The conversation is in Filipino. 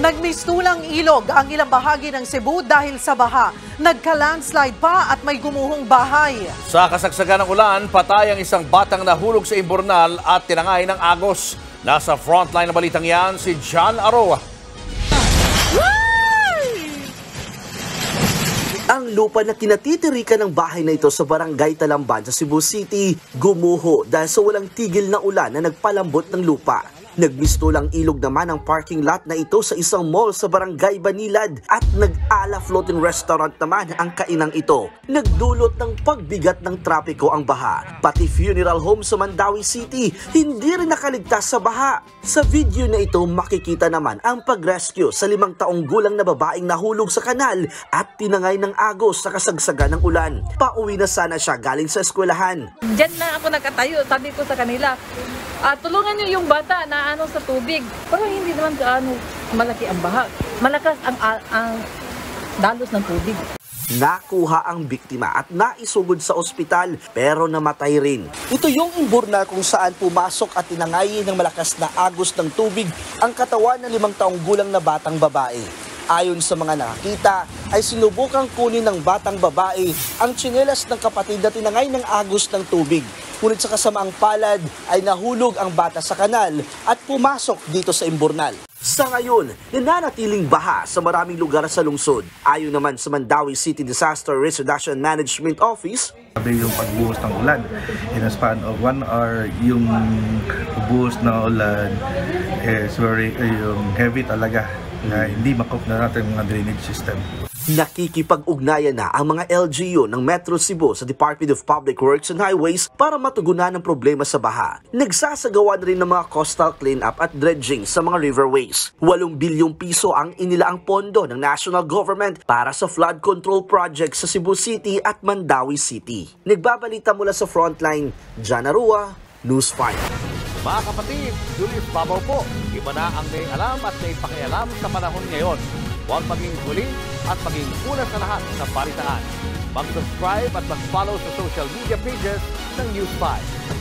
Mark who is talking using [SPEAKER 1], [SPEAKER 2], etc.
[SPEAKER 1] Nagmistulang ilog ang ilang bahagi ng Cebu dahil sa baha. Nagka-landslide pa at may gumuhong bahay.
[SPEAKER 2] Sa kasagsagan ng ulan, patay ang isang batang nahulog sa imburnal at tinangay ng agos. Nasa frontline ng balitang yan si John Aroa.
[SPEAKER 3] Ang lupa na kinatitirikan ng bahay na ito sa barangay Talamban sa Cebu City gumuho dahil sa walang tigil na ulan na nagpalambot ng lupa. Nagmistulang ilog naman ang parking lot na ito sa isang mall sa barangay Banilad at nag-ala floating restaurant naman ang kainang ito. Nagdulot ng pagbigat ng trapiko ang baha. Pati funeral home sa Mandawi City hindi rin nakaligtas sa baha. Sa video na ito makikita naman ang pag-rescue sa 5 taong gulang na babaeng nahulog sa kanal at tinangay ng agos sa kasagsagan ng ulan. Pauwi na sana siya galing sa eskwelahan.
[SPEAKER 4] Diyan na ako nagkatayo, sabi ko sa kanila, tulungan niyo yung bata na sa tubig. Pero hindi naman malaki ang baha. Malakas ang dalos ng tubig.
[SPEAKER 3] Nakuha ang biktima at naisugod sa ospital pero namatay rin. Ito yung imburnal kung saan pumasok at tinangay ng malakas na agos ng tubig ang katawan ng 5 taong gulang na batang babae. Ayon sa mga nakakita, ay sinubukang kunin ng batang babae ang tsinelas ng kapatid na tinangay ng agos ng tubig. Ngunit sa kasamaang palad ay nahulog ang bata sa kanal at pumasok dito sa imburnal. Sa ngayon, nananatiling baha sa maraming lugar sa lungsod. Ayon naman sa Mandawi City Disaster Risk Reduction Management Office,
[SPEAKER 5] sabi yung pagbuhos ng ulan in a span of 1 hour, yung buhos na ulan is very heavy talaga na hindi makop na natin mga drainage system.
[SPEAKER 3] Nakikipag-ugnayan na ang mga LGU ng Metro Cebu sa Department of Public Works and Highways para matugunan ang problema sa baha. Nagsasagawa na rin ng mga coastal cleanup at dredging sa mga riverways. 8 bilyong piso ang inilaang pondo ng national government para sa flood control project sa Cebu City at Mandawi City. Nagbabalita mula sa Frontline, John Arua, News 5.
[SPEAKER 2] Mga kapatid, Julius Babaw po. Iba na ang may alam at may pakialam sa panahon ngayon. Huwag maging huli at maging una sa lahat ng balitaan. Mag-subscribe at mag-follow sa social media pages ng News 5.